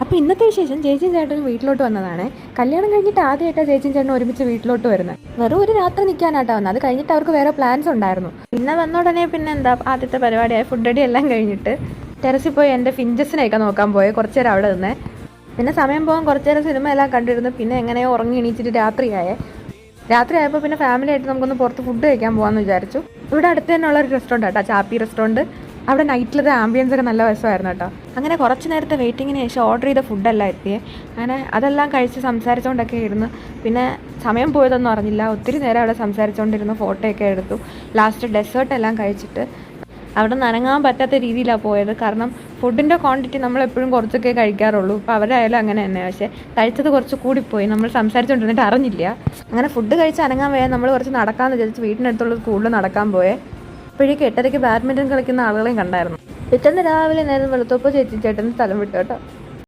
അപ്പോൾ ഇന്നത്തെ വിശേഷം ചേച്ചിയും ചേട്ടനും വീട്ടിലോട്ട് വന്നതാണ്. കല്യാണം കഴിഞ്ഞിട്ട് ആദ്യമായിട്ടാണ് ചേച്ചിയും ചേട്ടനും ഒരുമിച്ച് വീട്ടിലോട്ട് വരുന്നത്. വെറും ഒരു രാത്രി നിൽക്കാനാട്ടോ വന്നത്. അത് കഴിഞ്ഞിട്ട് അവർക്ക് വേറെ പ്ലാൻസ് ഉണ്ടായിരുന്നു. പിന്നെ വന്ന ഉടനെ പിന്നെ എന്താ ആദ്യത്തെ പരിപാടിയായി ഫുഡ് അടി എല്ലാം കഴിഞ്ഞിട്ട് ടെറസിൽ പോയി എൻ്റെ ഫിഞ്ചസിനെയൊക്കെ നോക്കാൻ പോയി. കുറച്ച് നേരം അവിടെ നിന്ന് പിന്നെ സമയം പോകാൻ കുറച്ച് നേരം സിനിമ എല്ലാം കണ്ടിരുന്നു. പിന്നെ എങ്ങനെയോ ഉറങ്ങി എണീച്ചിട്ട് രാത്രിയായപ്പോൾ പിന്നെ ഫാമിലി ആയിട്ട് നമുക്കൊന്ന് പുറത്ത് ഫുഡ് കഴിക്കാൻ പോകാമെന്ന് വിചാരിച്ചു. ഇവിടെ അടുത്ത് തന്നെയുള്ള ഒരു റെസ്റ്റോറൻറ്റ് കേട്ടോ, ചാപ്പി റെസ്റ്റോറൻറ്റ്. അവിടെ നൈറ്റിലത്തെ ആംബിയൻസ് ഒക്കെ നല്ല രസമായിരുന്നു കേട്ടോ. അങ്ങനെ കുറച്ച് നേരത്തെ വെയിറ്റിങ്ങിന് ശേഷം ഓർഡർ ചെയ്ത ഫുഡെല്ലാം എത്തിയേ. അങ്ങനെ അതെല്ലാം കഴിച്ച് സംസാരിച്ചുകൊണ്ടൊക്കെ ഇരുന്നു. പിന്നെ സമയം പോയതൊന്നും അറിഞ്ഞില്ല. ഒത്തിരി നേരം അവിടെ സംസാരിച്ചുകൊണ്ടിരുന്നു, ഫോട്ടോയൊക്കെ എടുത്തു. ലാസ്റ്റ് ഡെസേർട്ട് എല്ലാം കഴിച്ചിട്ട് അവിടെ നനങ്ങാൻ പറ്റാത്ത രീതിയിലാണ് പോയത്. കാരണം ഫുഡിൻ്റെ ക്വാണ്ടിറ്റി നമ്മളെപ്പോഴും കുറച്ചൊക്കെ കഴിക്കാറുള്ളൂ. ഇപ്പോൾ അവരായാലും അങ്ങനെ തന്നെ. പക്ഷേ കഴിച്ചത് കുറച്ച് കൂടിപ്പോയി. നമ്മൾ സംസാരിച്ചുകൊണ്ടിരുന്നിട്ട് അറിഞ്ഞില്ല. അങ്ങനെ ഫുഡ് കഴിച്ച് അനങ്ങാൻ പോയാൽ നമ്മൾ കുറച്ച് നടക്കാമെന്ന് വിചാരിച്ച് വീട്ടിനടുത്തുള്ള സ്കൂളിൽ നടക്കാൻ പോയേ. അപ്പോഴേക്ക് 8:30 ബാഡ്മിൻ്റൺ കളിക്കുന്ന ആളുകളെയും കണ്ടായിരുന്നു. പിറ്റേന്ന് രാവിലെ നേരം വെളുത്തപ്പോൾ ചേച്ചി ചേട്ടന് സ്ഥലം വിട്ടു കേട്ടോ.